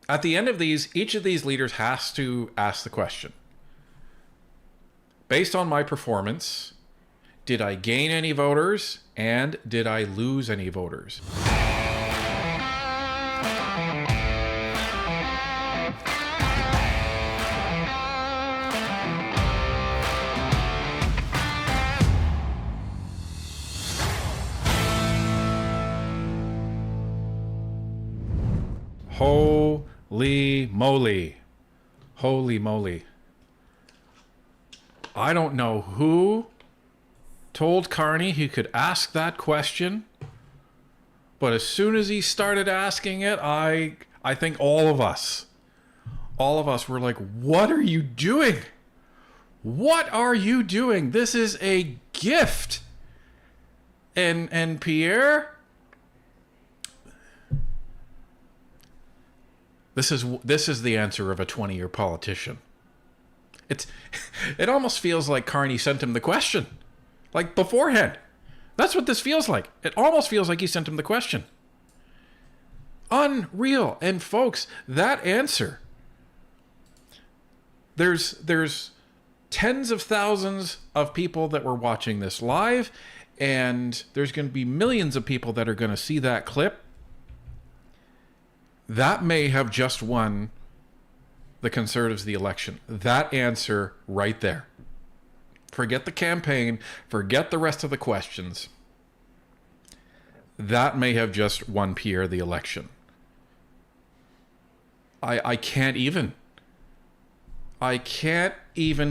At the end of these, each of these leaders has to ask the question, based on my performance, did I gain any voters and did I lose any voters? Holy moly. Holy moly. I don't know who told Carney he could ask that question, but as soon as he started asking it, I think all of us were like, what are you doing? What are you doing? This is a gift. And Pierre, This is the answer of a 20-year politician. It almost feels like Carney sent him the question, like beforehand. That's what this feels like. It almost feels like he sent him the question. Unreal. And folks, that answer, there's tens of thousands of people that were watching this live, and there's going to be millions of people that are going to see that clip. That may have just won the Conservatives the election. That answer right there. Forget the campaign. Forget the rest of the questions. That may have just won Pierre the election. I can't even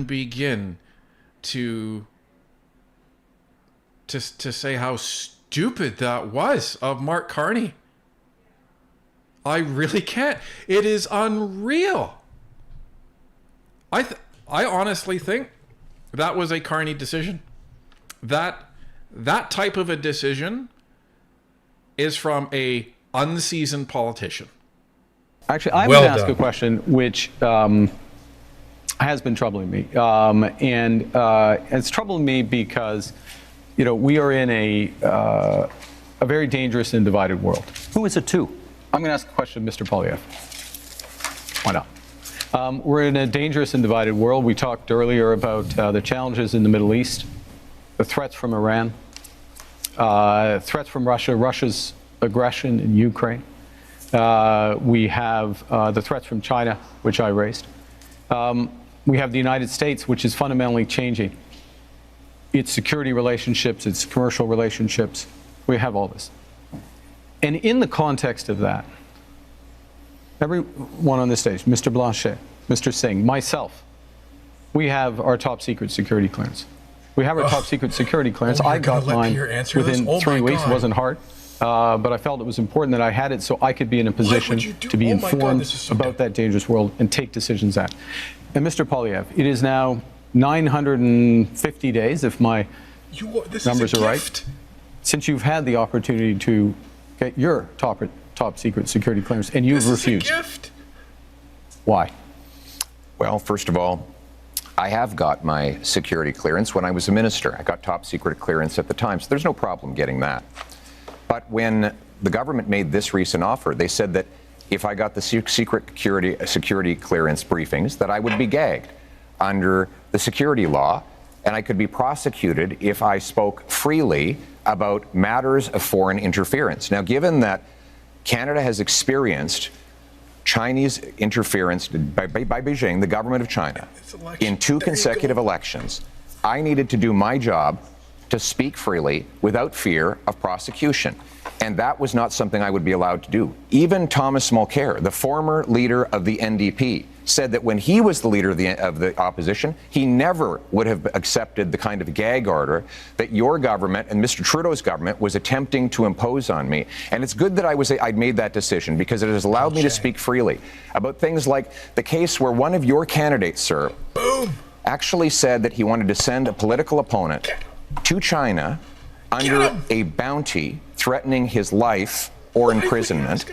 begin to say how stupid that was of Mark Carney. I really can't. It is unreal. I honestly think that was a Carney decision. That type of a decision is from a unseasoned politician. Actually, I'm going to ask a question which has been troubling me, and it's troubling me because, we are in a very dangerous and divided world. Who is it to? I'm going to ask a question, Mr. Poilievre. Why not? We're in a dangerous and divided world. We talked earlier about the challenges in the Middle East, the threats from Iran, threats from Russia, Russia's aggression in Ukraine. We have the threats from China, which I raised. We have the United States, which is fundamentally changing its security relationships, its commercial relationships. We have all this. And in the context of that, everyone on this stage, Mr. Blanchette, Mr. Singh, myself, we have our top secret security clearance. We have our top secret security clearance. I got mine within 3 weeks. It wasn't hard, but I felt it was important that I had it so I could be in a position to be informed about that dangerous world and take decisions at. And Mr. Poilievre, it is now 950 days, if my numbers are right, since you've had the opportunity to get your top secret security clearance, and you've refused. Why? Well, first of all, I have got my security clearance when I was a minister. I got top secret clearance at the time, so there's no problem getting that. But when the government made this recent offer, they said that if I got the secret security clearance briefings, that I would be gagged under the security law, and I could be prosecuted if I spoke freely about matters of foreign interference. Now, given that Canada has experienced Chinese interference by Beijing, the government of China, in 2 consecutive elections, I needed to do my job to speak freely without fear of prosecution. And that was not something I would be allowed to do. Even Thomas Mulcair, the former leader of the NDP, said that when he was the leader of the opposition, he never would have accepted the kind of gag order that your government and Mr. Trudeau's government was attempting to impose on me. And it's good that I'd made that decision, because it has allowed me to speak freely about things like the case where one of your candidates, sir, actually said that he wanted to send a political opponent to China under a bounty threatening his life or imprisonment,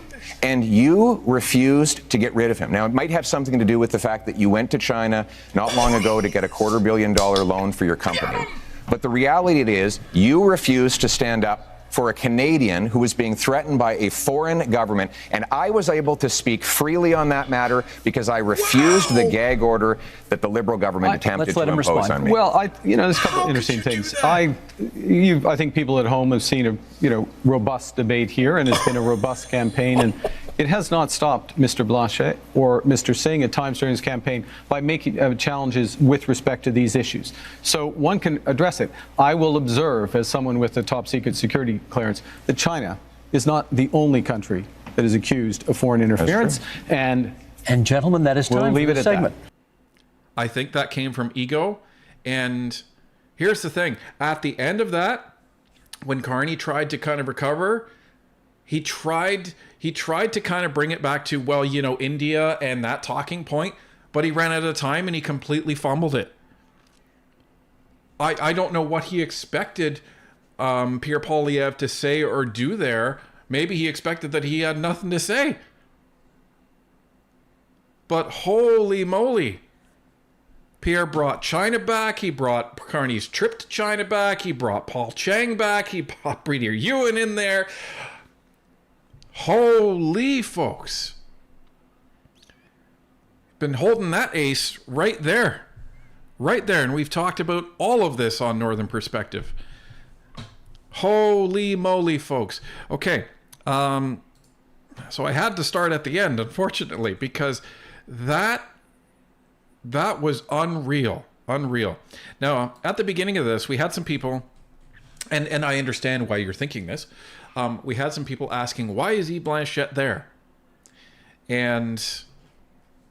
and you refused to get rid of him. Now, it might have something to do with the fact that you went to China not long ago to get a $250 million loan for your company. But the reality is, you refused to stand up for a Canadian who was being threatened by a foreign government, and I was able to speak freely on that matter because I refused the gag order that the Liberal government attempted to impose on me. Well, there's a couple of interesting things. I think people at home have seen a robust debate here, and it's been a robust campaign, and it has not stopped Mr. Blanchette or Mr. Singh at times during his campaign by making challenges with respect to these issues. So one can address it. I will observe, as someone with a top secret security clearance, that China is not the only country that is accused of foreign interference. And gentlemen, that is time we'll leave for it the at segment. that. I think that came from ego. And here's the thing. At the end of that, when Carney tried to kind of recover, he tried to kind of bring it back to, well, India and that talking point, but he ran out of time and he completely fumbled it. I don't know what he expected Pierre Poilievre to say or do there. Maybe he expected that he had nothing to say. But holy moly. Pierre brought China back. He brought Carney's trip to China back. He brought Paul Chang back. He brought Breeder Ewan in there. Holy folks. Been holding that ace right there. Right there. And we've talked about all of this on Northern Perspective. Holy moly, folks. Okay. So I had to start at the end, unfortunately, because that was unreal. Unreal. Now, at the beginning of this, we had some people, and I understand why you're thinking this. We had some people asking, why is Yves Blanchette there? And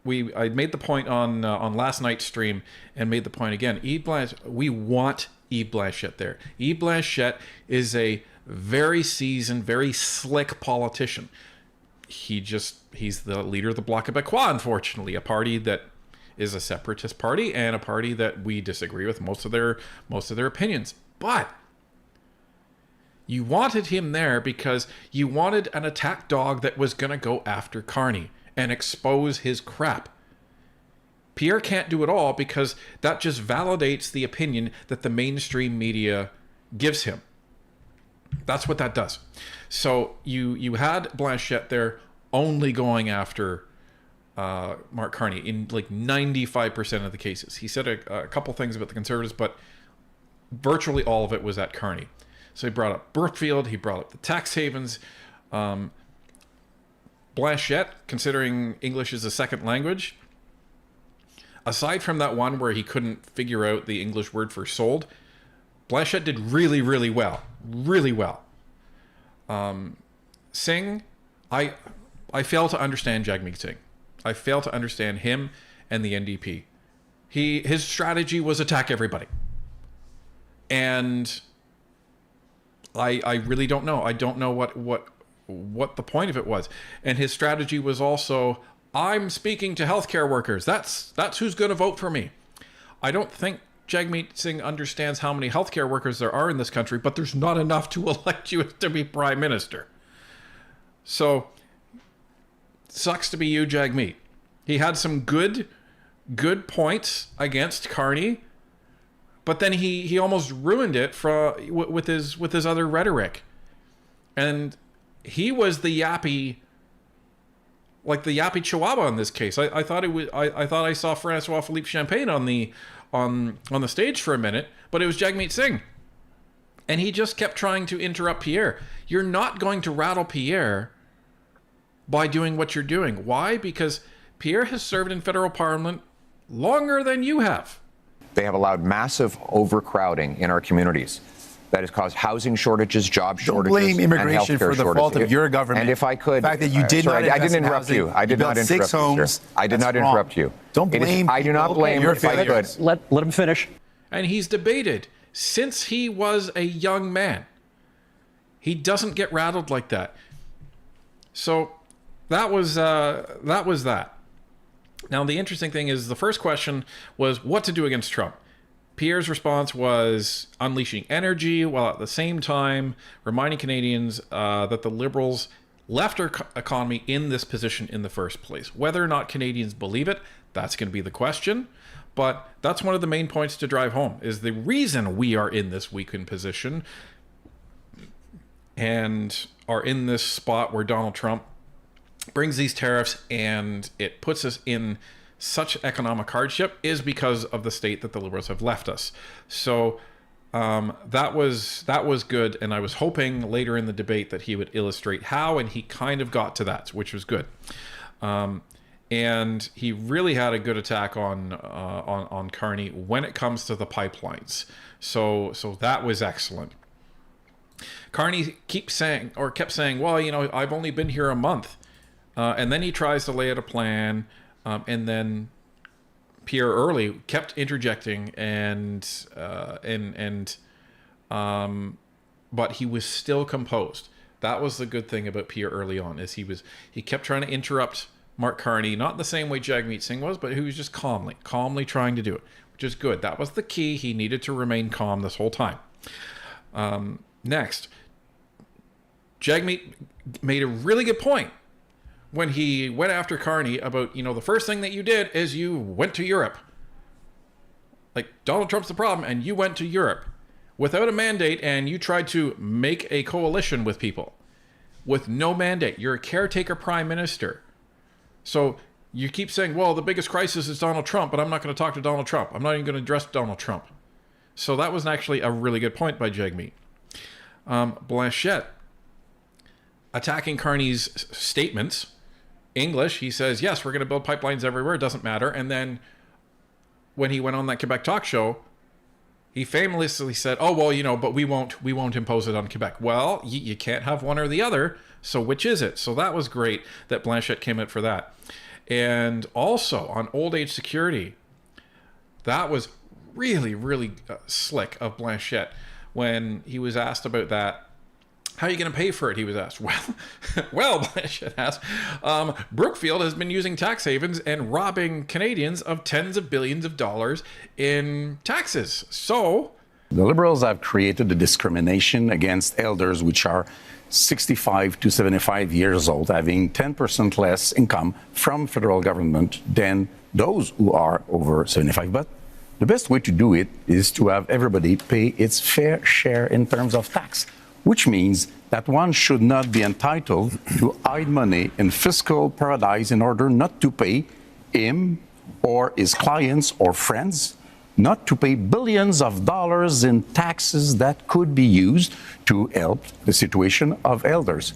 I made the point on last night's stream and made the point again. We want Yves Blanchette there. Yves Blanchette is a very seasoned, very slick politician. He's the leader of the Bloc Québécois, unfortunately, a party that is a separatist party and a party that we disagree with most of their opinions. But you wanted him there because you wanted an attack dog that was going to go after Carney and expose his crap. Pierre can't do it all because that just validates the opinion that the mainstream media gives him. That's what that does. So you had Blanchette there only going after Mark Carney in like 95% of the cases. He said a couple things about the Conservatives, but virtually all of it was at Carney. So he brought up Brookfield, he brought up the tax havens. Blanchette, considering English is a second language, aside from that one where he couldn't figure out the English word for sold, Blanchette did really, really well. Really well. Singh, I fail to understand Jagmeet Singh. I fail to understand him and the NDP. His strategy was attack everybody. And I really don't know. I don't know what the point of it was. And his strategy was also, I'm speaking to healthcare workers. That's who's going to vote for me. I don't think Jagmeet Singh understands how many healthcare workers there are in this country, but there's not enough to elect you to be prime minister. So, sucks to be you, Jagmeet. He had some good points against Carney, but then he almost ruined it with his other rhetoric. And he was the yappy chihuahua in this case. I thought I saw Francois Philippe Champagne on the stage for a minute, but it was Jagmeet Singh. And he just kept trying to interrupt Pierre. You're not going to rattle Pierre by doing what you're doing. Why? Because Pierre has served in federal parliament longer than you have. They have allowed massive overcrowding in our communities. That has caused housing shortages, job shortages, don't blame immigration and for the fault of your government. And if I could, the fact that you did not I didn't invest in interrupt housing, you. I did not interrupt you, sir. homes. I did not interrupt you. Don't blame. I do not blame. Your if I could. Let him finish. And he's debated since he was a young man. He doesn't get rattled like that. So that was that. Now the interesting thing is the first question was what to do against Trump. Pierre's response was unleashing energy while at the same time reminding Canadians that the Liberals left our economy in this position in the first place. Whether or not Canadians believe it, that's going to be the question. But that's one of the main points to drive home, is the reason we are in this weakened position and are in this spot where Donald Trump brings these tariffs and it puts us in such economic hardship is because of the state that the Liberals have left us. So that was good, and I was hoping later in the debate that he would illustrate how, and he kind of got to that, which was good. And he really had a good attack on Carney when it comes to the pipelines. So that was excellent. Carney kept saying, well, you know, I've only been here a month, and then he tries to lay out a plan, and then Pierre Early kept interjecting, but he was still composed. That was the good thing about Pierre early on, is he kept trying to interrupt Mark Carney, not the same way Jagmeet Singh was, but he was just calmly trying to do it, which is good. That was the key. He needed to remain calm this whole time. Next, Jagmeet made a really good point when he went after Carney about, you know, the first thing that you did is you went to Europe. Like, Donald Trump's the problem, and you went to Europe without a mandate, and you tried to make a coalition with people with no mandate. You're a caretaker prime minister. So you keep saying, well, the biggest crisis is Donald Trump, but I'm not going to talk to Donald Trump. I'm not even going to address Donald Trump. So that was actually a really good point by Jagmeet. Blanchette, attacking Carney's statements. English, he says, yes, we're going to build pipelines everywhere. It doesn't matter. And then when he went on that Quebec talk show, he famously said, oh, well, you know, but we won't impose it on Quebec. Well, you can't have one or the other. So which is it? So that was great that Blanchette came out for that. And also on old age security, that was really, really slick of Blanchette when he was asked about that. How are you going to pay for it? He was asked. Well, Blanchette asked, Brookfield has been using tax havens and robbing Canadians of tens of billions of dollars in taxes. So the Liberals have created a discrimination against elders which are 65 to 75 years old, having 10% less income from federal government than those who are over 75. But the best way to do it is to have everybody pay its fair share in terms of tax, which means that one should not be entitled to hide money in fiscal paradise in order not to pay him or his clients or friends, not to pay billions of dollars in taxes that could be used to help the situation of elders.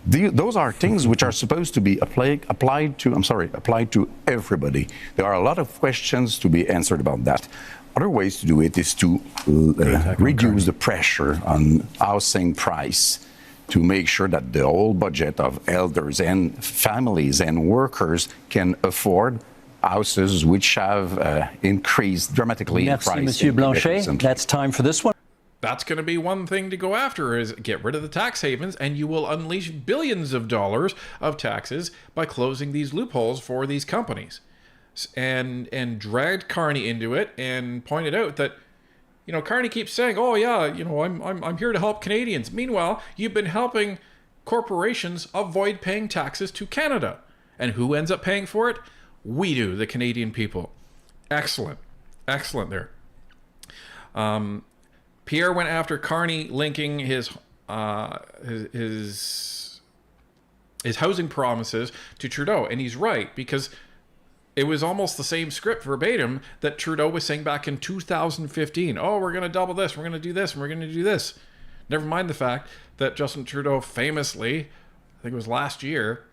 Those are things which are supposed to be applied to everybody. There are a lot of questions to be answered about that. Other ways to do it is to reduce the pressure on housing price, to make sure that the whole budget of elders and families and workers can afford houses which have increased dramatically in price. Monsieur Blanchet. That's time for this one. That's going to be one thing to go after, is get rid of the tax havens, and you will unleash billions of dollars of taxes by closing these loopholes for these companies. And dragged Carney into it and pointed out that, you know, Carney keeps saying, oh yeah, you know, I'm here to help Canadians. Meanwhile, you've been helping corporations avoid paying taxes to Canada. And who ends up paying for it? We do, the Canadian people. Excellent there. Pierre went after Carney linking his housing promises to Trudeau, and he's right, because it was almost the same script verbatim that Trudeau was saying back in 2015. Oh, we're going to double this, we're going to do this, and we're going to do this. Never mind the fact that Justin Trudeau famously, I think it was last year,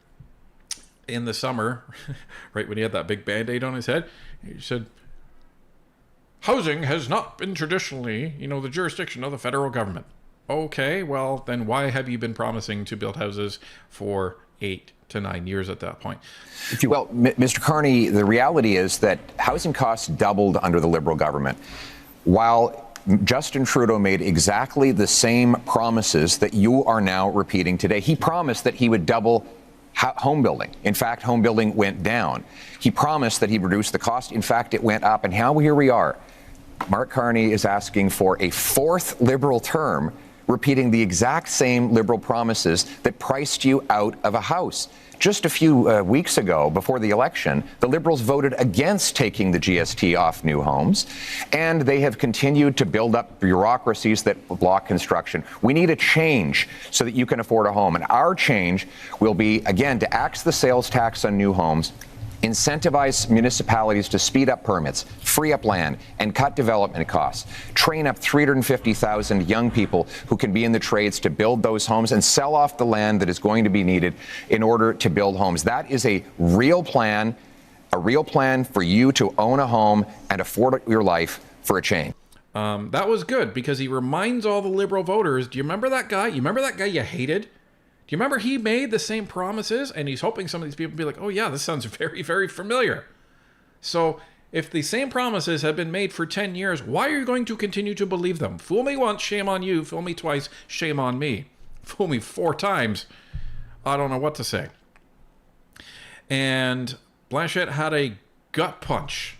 in the summer, right when he had that big Band-Aid on his head, he said, housing has not been traditionally, you know, the jurisdiction of the federal government. Okay, well, then why have you been promising to build houses for 8 to 9 years at that point? Well, Mr. Carney, the reality is that housing costs doubled under the Liberal government, while Justin Trudeau made exactly the same promises that you are now repeating today. He promised that he would double home building. In fact, home building went down. He promised that he'd reduce the cost. In fact, it went up. And here we are. Mark Carney is asking for a 4th Liberal term, repeating the exact same Liberal promises that priced you out of a house. Just a few weeks ago, before the election, the Liberals voted against taking the GST off new homes, and they have continued to build up bureaucracies that block construction. We need a change so that you can afford a home, and our change will be, again, to axe the sales tax on new homes, incentivize municipalities to speed up permits, free up land, and cut development costs. Train up 350,000 young people who can be in the trades to build those homes and sell off the land that is going to be needed in order to build homes. That is a real plan for you to own a home and afford your life for a change. That was good because he reminds all the Liberal voters, do you remember that guy? You remember that guy you hated? Do you remember he made the same promises? And he's hoping some of these people be like, oh yeah, this sounds very, very familiar. So if the same promises have been made for 10 years, why are you going to continue to believe them? Fool me once, shame on you. Fool me twice, shame on me. Fool me 4 times, I don't know what to say. And Blanchette had a gut punch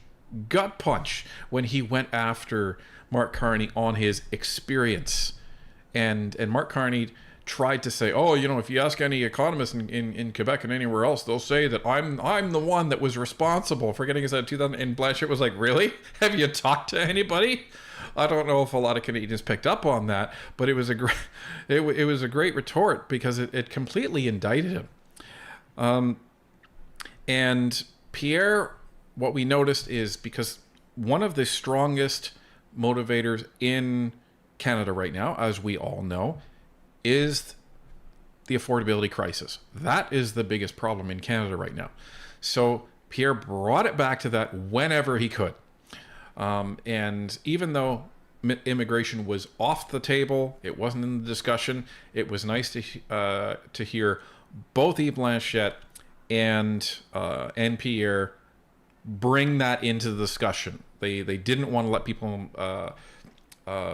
when he went after Mark Carney on his experience. And Mark Carney tried to say, oh, you know, if you ask any economist in Quebec and anywhere else, they'll say that I'm the one that was responsible for getting us out of 2000. And Blanchette was like, really? Have you talked to anybody? I don't know if a lot of Canadians picked up on that, but it was a great, it was a great retort because it completely indicted him. And Pierre, what we noticed is because one of the strongest motivators in Canada right now, as we all know, is the affordability crisis. That is the biggest problem in Canada right now. So Pierre brought it back to that whenever he could. And even though immigration was off the table, it wasn't in the discussion, it was nice to hear both Yves Blanchette and Pierre bring that into the discussion. They didn't want to let people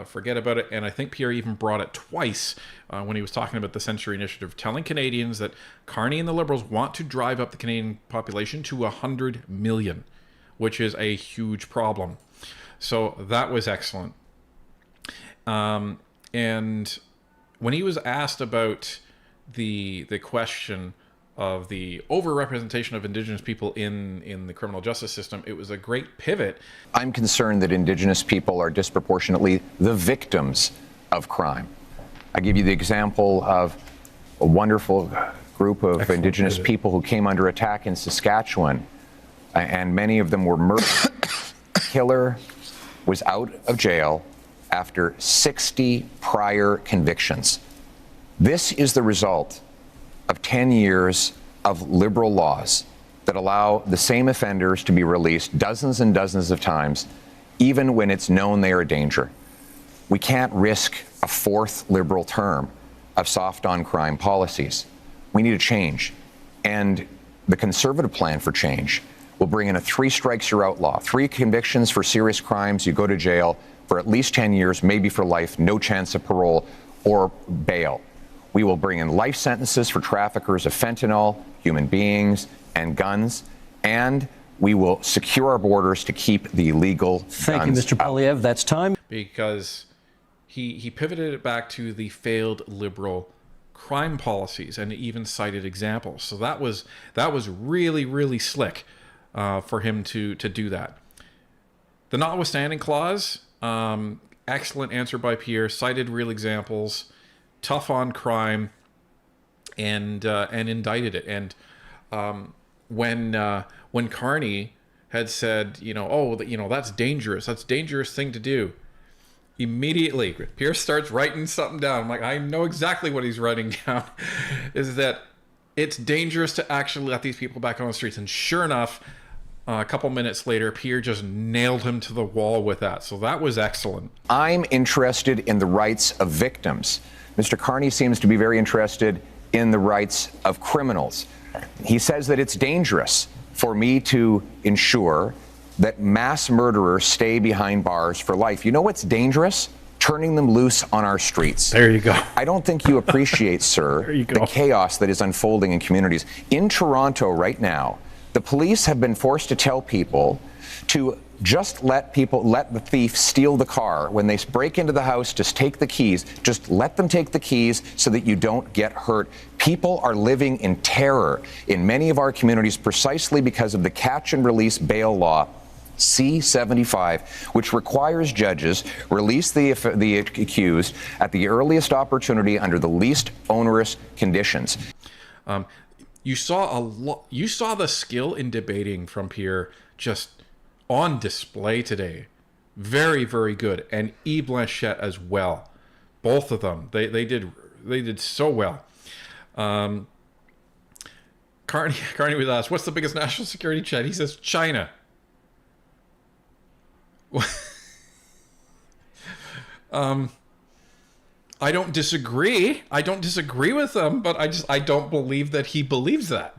forget about it, and I think Pierre even brought it twice when he was talking about the Century Initiative, telling Canadians that Carney and the Liberals want to drive up the Canadian population to 100 million, which is a huge problem. So that was excellent. And when he was asked about the question of the overrepresentation of Indigenous people in the criminal justice system, it was a great pivot. I'm concerned that Indigenous people are disproportionately the victims of crime. I give you the example of a wonderful group of Indigenous people who came under attack in Saskatchewan, and many of them were murdered. Killer was out of jail after 60 prior convictions. This is the result of 10 years of Liberal laws that allow the same offenders to be released dozens and dozens of times, even when it's known they are a danger. We can't risk a 4th Liberal term of soft on crime policies. We need a change. And the Conservative plan for change will bring in a 3 strikes you're out law. 3 convictions for serious crimes, you go to jail for at least 10 years, maybe for life, no chance of parole or bail. We will bring in life sentences for traffickers of fentanyl, human beings, and guns, and we will secure our borders to keep the illegal guns Thank you, Mr. Poilievre. That's time. Because he pivoted it back to the failed Liberal crime policies and even cited examples. So that was really, really slick for him to do that. The notwithstanding clause, excellent answer by Pierre, cited real examples, tough on crime, and indicted it. And when Carney had said, that's dangerous thing to do, immediately Pierre starts writing something down. I'm like, I know exactly what he's writing down. Is that it's dangerous to actually let these people back on the streets. And sure enough, a couple minutes later, Pierre just nailed him to the wall with that. So that was excellent. I'm interested in the rights of victims. Mr. Carney seems to be very interested in the rights of criminals. He says that it's dangerous for me to ensure that mass murderers stay behind bars for life. You know what's dangerous? Turning them loose on our streets. There you go. I don't think you appreciate, sir, the chaos that is unfolding in communities. In Toronto right now, The police have been forced to tell people to just let the thief steal the car. When they break into the house, just take the keys. Just let them take the keys so that you don't get hurt. People are living in terror in many of our communities precisely because of the catch and release bail law, C-75, which requires judges release the accused at the earliest opportunity under the least onerous conditions. You saw the skill in debating from Pierre just on display today. Very, very good. And Yves Blanchette as well. Both of them. They did so well. Carney was asked, what's the biggest national security threat? He says, China. I don't disagree. I don't disagree with him, but I don't believe that he believes that.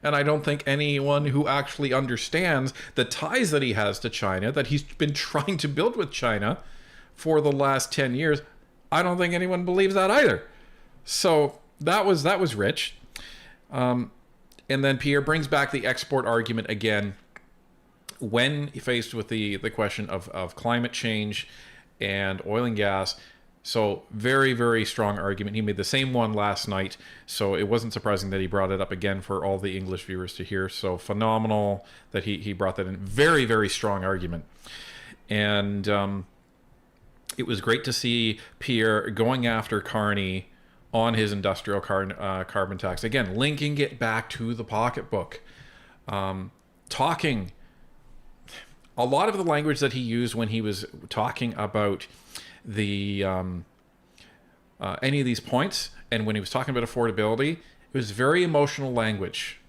And I don't think anyone who actually understands the ties that he has to China, that he's been trying to build with China for the last 10 years, I don't think anyone believes that either. So that was rich. And then Pierre brings back the export argument again when faced with the question of climate change and oil and gas. So very, very strong argument. He made the same one last night, so it wasn't surprising that he brought it up again for all the English viewers to hear. So phenomenal that he brought that in. Very, very strong argument. And it was great to see Pierre going after Carney on his industrial carbon tax. Again, linking it back to the pocketbook. Talking a lot of the language that he used when he was talking about the any of these points, and when he was talking about affordability, it was very emotional language,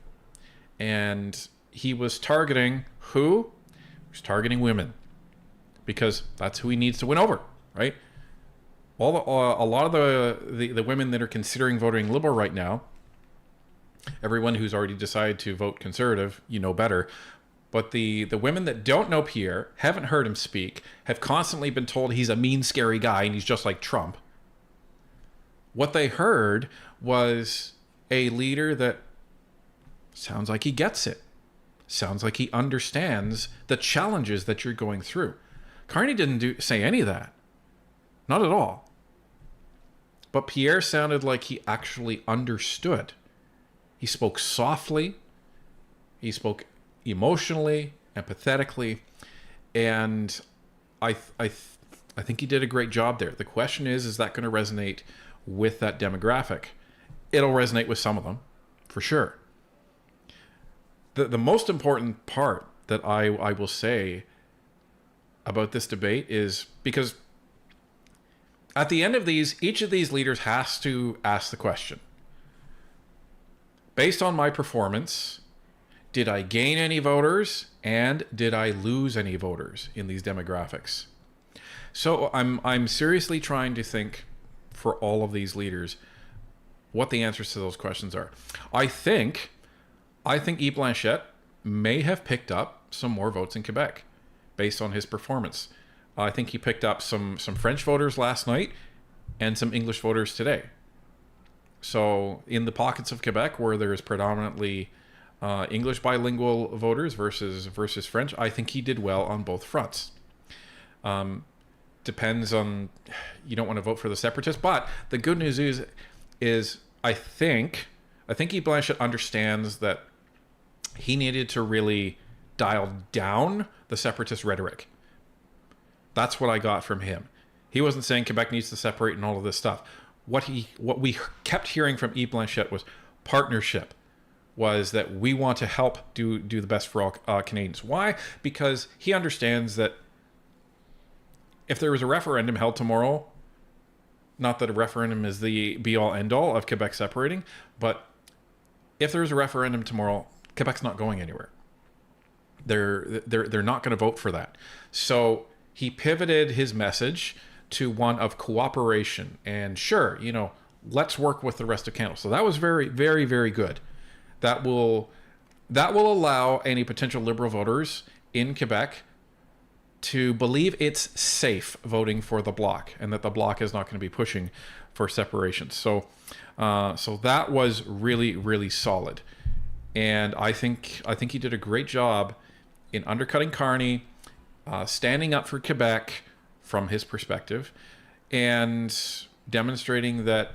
and he was targeting who? He was targeting women, because that's who he needs to win over, right? A lot of the women that are considering voting Liberal right now, everyone who's already decided to vote Conservative, you know better. But the women that don't know Pierre, haven't heard him speak, have constantly been told he's a mean, scary guy and he's just like Trump. What they heard was a leader that sounds like he gets it. Sounds like he understands the challenges that you're going through. Carney didn't say any of that. Not at all. But Pierre sounded like he actually understood. He spoke softly. He spoke emotionally, empathetically, and I think he did a great job there. The question is that going to resonate with that demographic? It'll resonate with some of them, for sure. The most important part that I will say about this debate is, because at the end of these, each of these leaders has to ask the question, based on my performance, did I gain any voters, and did I lose any voters in these demographics? So I'm seriously trying to think for all of these leaders what the answers to those questions are. I think Yves Blanchette may have picked up some more votes in Quebec based on his performance. I think he picked up some French voters last night and some English voters today. So in the pockets of Quebec where there's predominantly English bilingual voters versus French, I think he did well on both fronts. Depends on, you don't want to vote for the separatists, but the good news is I think Yves Blanchette understands that he needed to really dial down the separatist rhetoric. That's what I got from him. He wasn't saying Quebec needs to separate and all of this stuff. What we kept hearing from Yves Blanchette was partnership. Was that we want to help do the best for all Canadians. Why? Because he understands that if there was a referendum held tomorrow, not that a referendum is the be-all, end-all of Quebec separating, but if there's a referendum tomorrow, Quebec's not going anywhere. They're not going to vote for that. So he pivoted his message to one of cooperation and sure, let's work with the rest of Canada. So that was very, very, very good. That will allow any potential Liberal voters in Quebec to believe it's safe voting for the Bloc and that the Bloc is not going to be pushing for separation. So that was really, really solid. And I think he did a great job in undercutting Carney, standing up for Quebec from his perspective, and demonstrating that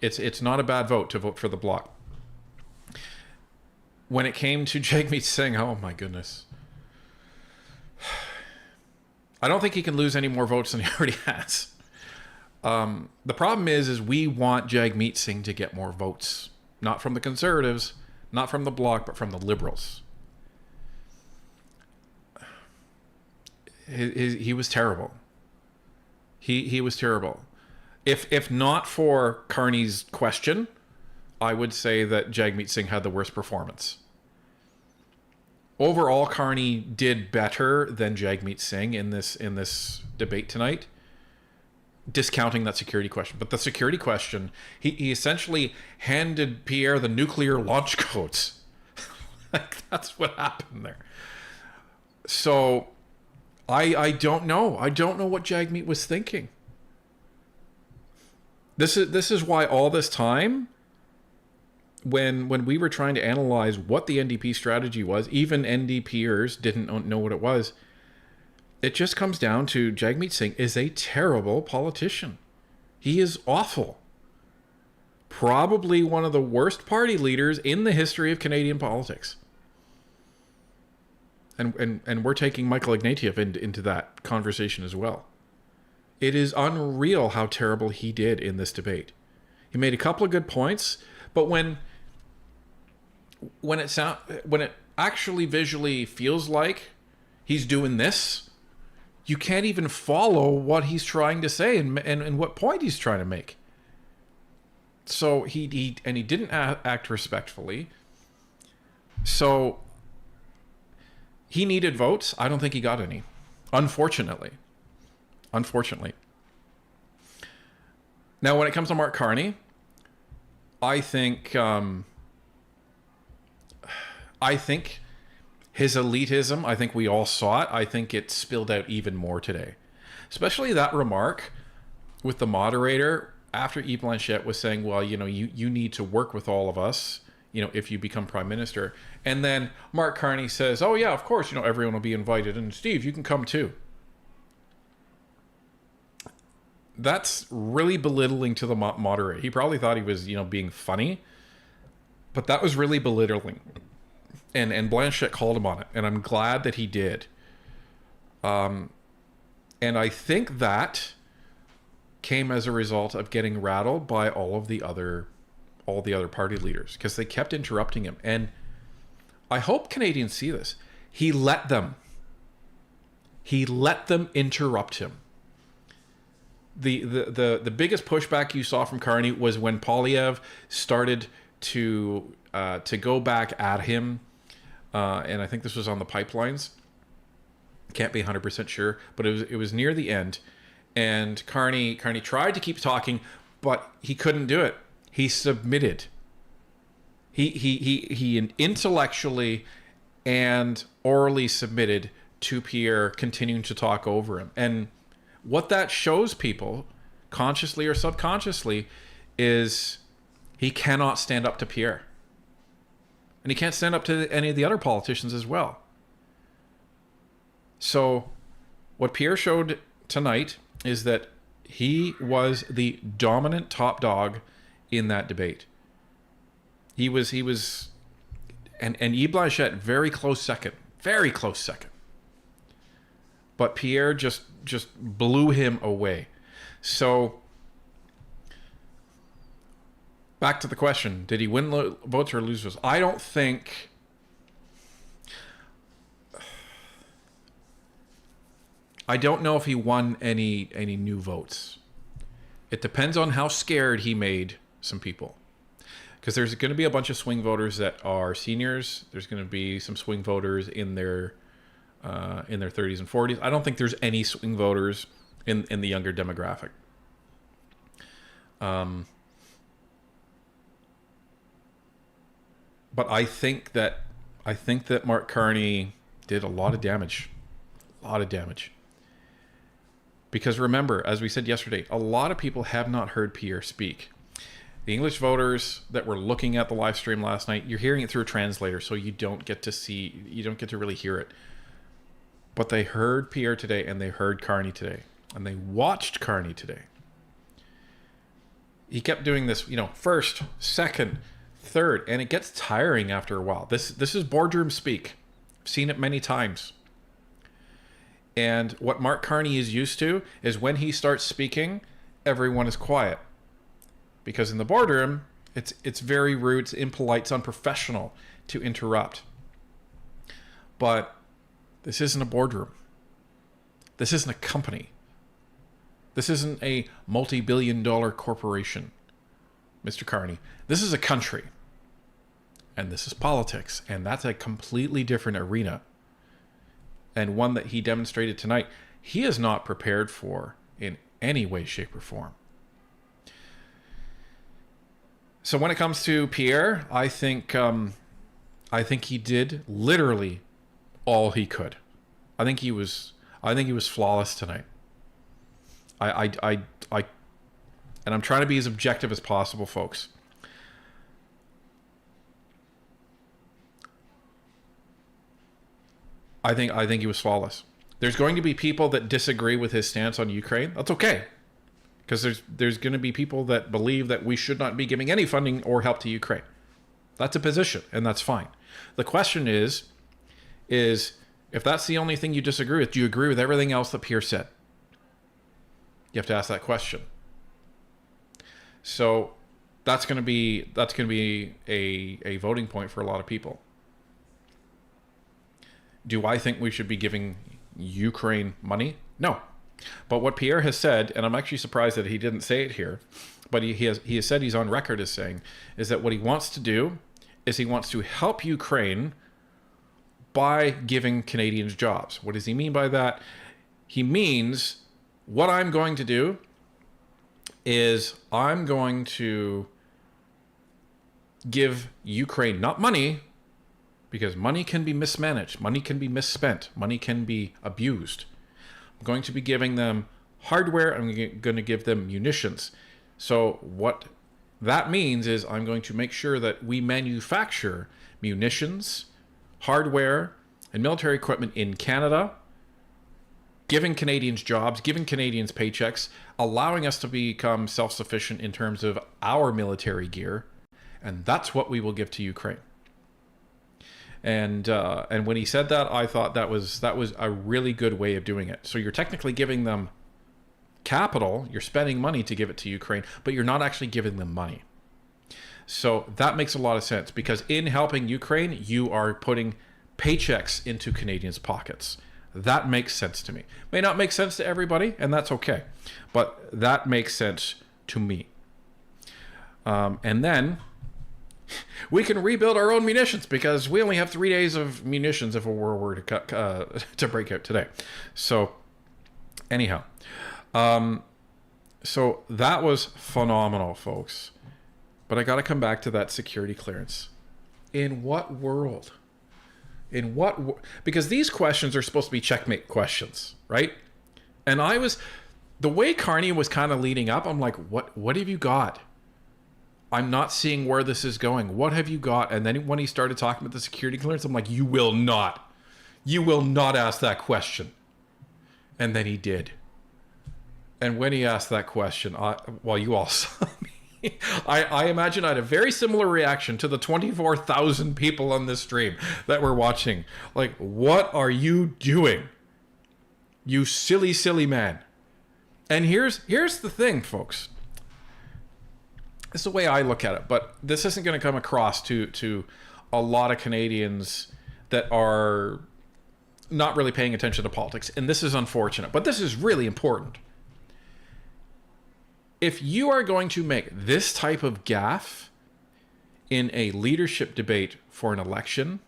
it's not a bad vote to vote for the Bloc. When it came to Jagmeet Singh, oh my goodness. I don't think he can lose any more votes than he already has. The problem is we want Jagmeet Singh to get more votes. Not from the Conservatives, not from the Bloc, but from the Liberals. He was terrible. He was terrible. If not for Carney's question, I would say that Jagmeet Singh had the worst performance. Overall, Carney did better than Jagmeet Singh in this debate tonight, discounting that security question. But the security question, he essentially handed Pierre the nuclear launch codes. Like, that's what happened there. So I don't know. I don't know what Jagmeet was thinking. This is why all this time, when we were trying to analyze what the NDP strategy was, even NDPers didn't know what it was. It just comes down to Jagmeet Singh is a terrible politician. He is awful. Probably one of the worst party leaders in the history of Canadian politics. And we're taking Michael Ignatieff into that conversation as well. It is unreal how terrible he did in this debate. He made a couple of good points, but when it actually visually feels like he's doing this, you can't even follow what he's trying to say and what point he's trying to make. So he didn't act respectfully. So he needed votes. I don't think he got any, unfortunately. Now, when it comes to Mark Carney, I think his elitism, I think we all saw it. I think it spilled out even more today. Especially that remark with the moderator after Yves Blanchette was saying, well, you need to work with all of us, if you become prime minister. And then Mark Carney says, oh yeah, of course, everyone will be invited. And Steve, you can come too. That's really belittling to the moderator. He probably thought he was, being funny, but that was really belittling. And Blanchette called him on it, and I'm glad that he did. And I think that came as a result of getting rattled by all the other party leaders, because they kept interrupting him. And I hope Canadians see this. He let them interrupt him. The biggest pushback you saw from Carney was when Poilievre started to go back at him, and I think this was on the pipelines. Can't be 100% sure, but it was near the end, and Carney tried to keep talking, but he couldn't do it. He submitted. He intellectually and orally submitted to Pierre, continuing to talk over him. And what that shows people, consciously or subconsciously, is he cannot stand up to Pierre. And he can't stand up to any of the other politicians as well. So what Pierre showed tonight is that he was the dominant top dog in that debate. He was and Yves Blanchette, very close second. But Pierre just blew him away. So back to the question, did he win votes or lose votes? I don't think... I don't know if he won any new votes. It depends on how scared he made some people. Because there's going to be a bunch of swing voters that are seniors. There's going to be some swing voters in their 30s and 40s. I don't think there's any swing voters in the younger demographic. But I think that Mark Carney did a lot of damage. Because remember, as we said yesterday, a lot of people have not heard Pierre speak. The English voters that were looking at the live stream last night, you're hearing it through a translator, so you don't get to really hear it. But they heard Pierre today, and they heard Carney today, and they watched Carney today. He kept doing this, first, second, third, and it gets tiring after a while. This is boardroom speak. I've seen it many times. And what Mark Carney is used to is when he starts speaking, everyone is quiet. Because in the boardroom, it's very rude, it's impolite, it's unprofessional to interrupt. But this isn't a boardroom. This isn't a company. This isn't a multi-billion-dollar corporation, Mr. Carney. This is a country. And this is politics. And that's a completely different arena. And one that he demonstrated tonight, he is not prepared for in any way, shape, or form. So when it comes to Pierre, I think he did literally all he could. I think he was flawless tonight. And I'm trying to be as objective as possible, folks. I think he was flawless. There's going to be people that disagree with his stance on Ukraine. That's okay. Because there's going to be people that believe that we should not be giving any funding or help to Ukraine. That's a position, and that's fine. The question is if that's the only thing you disagree with, do you agree with everything else that Pierre said? You have to ask that question. So that's going to be a voting point for a lot of people. Do I think we should be giving Ukraine money? No. But what Pierre has said, and I'm actually surprised that he didn't say it here, but he has said, he's on record as saying, is that what he wants to do is he wants to help Ukraine by giving Canadians jobs. What does he mean by that? He means what I'm going to do is I'm going to give Ukraine not money, because money can be mismanaged, money can be misspent, money can be abused. I'm going to be giving them hardware. I'm going to give them munitions. So what that means is I'm going to make sure that we manufacture munitions, hardware, and military equipment in Canada, giving Canadians jobs, giving Canadians paychecks, allowing us to become self-sufficient in terms of our military gear. And that's what we will give to Ukraine. And when he said that, I thought that was a really good way of doing it. So you're technically giving them capital, you're spending money to give it to Ukraine, but you're not actually giving them money. So that makes a lot of sense, because in helping Ukraine, you are putting paychecks into Canadians' pockets. That makes sense to me. May not make sense to everybody, and that's okay. But that makes sense to me. And then we can rebuild our own munitions, because we only have 3 days of munitions if a war were to break out today. So anyhow, so that was phenomenal, folks. But I got to come back to that security clearance. In what world? Because these questions are supposed to be checkmate questions, right? And the way Carney was kind of leading up, I'm like, what have you got? I'm not seeing where this is going. What have you got? And then when he started talking about the security clearance, I'm like, you will not ask that question. And then he did. And when he asked that question, you all saw me. I imagine I had a very similar reaction to the 24,000 people on this stream that were watching. Like, what are you doing? You silly, silly man. And here's the thing, folks. This is the way I look at it, but this isn't going to come across to a lot of Canadians that are not really paying attention to politics. And this is unfortunate, but this is really important. If you are going to make this type of gaffe in a leadership debate for an election,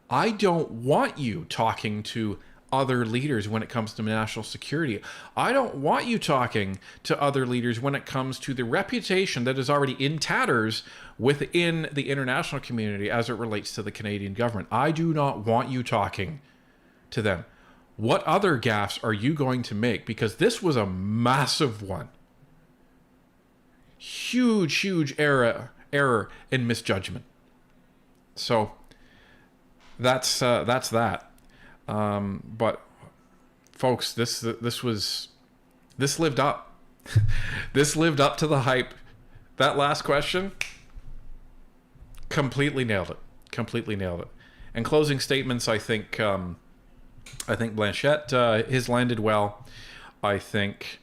I don't want you talking to other leaders when it comes to national security. I don't want you talking to other leaders when it comes to the reputation that is already in tatters within the international community as it relates to the Canadian government. I do not want you talking to them. What other gaffes are you going to make? Because this was a massive one. huge error in misjudgment. So that's that. But folks, this lived up. This lived up to the hype. That last question completely nailed it. And closing statements, I think Blanchette, his landed well. I think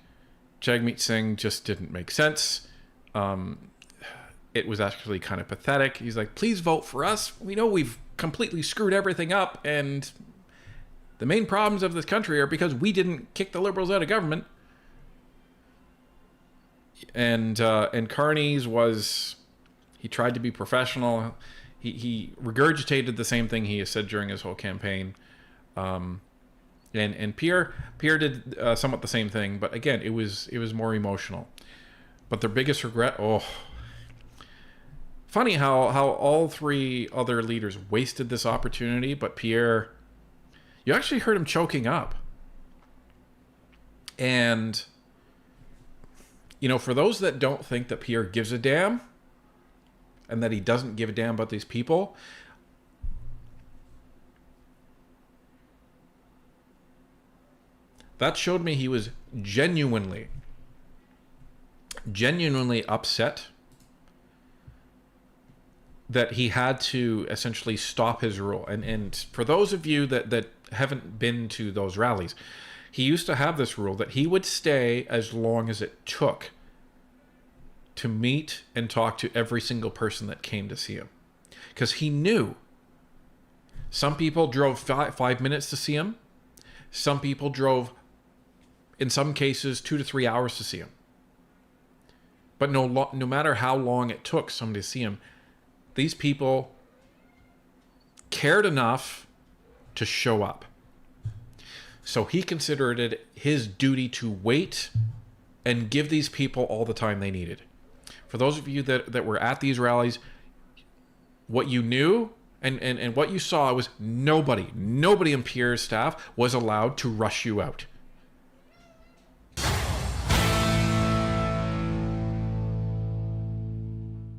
Jagmeet Singh just didn't make sense. It was actually kind of pathetic. He's like, please vote for us. We know we've completely screwed everything up, and the main problems of this country are because we didn't kick the Liberals out of government. And Carney's was, he tried to be professional. He regurgitated the same thing he has said during his whole campaign. And Pierre did somewhat the same thing, but again, it was more emotional. But their biggest regret, funny how all three other leaders wasted this opportunity, but Pierre, you actually heard him choking up. And, you know, for those that don't think that Pierre gives a damn and that he doesn't give a damn about these people, that showed me he was genuinely upset that he had to essentially stop his rule. And for those of you that haven't been to those rallies, he used to have this rule that he would stay as long as it took to meet and talk to every single person that came to see him. Because he knew some people drove 5 minutes to see him. Some people drove, in some cases, 2 to 3 hours to see him. But no matter how long it took somebody to see him, these people cared enough to show up. So he considered it his duty to wait and give these people all the time they needed. For those of you that were at these rallies, what you knew and what you saw was nobody in Pierre's staff was allowed to rush you out.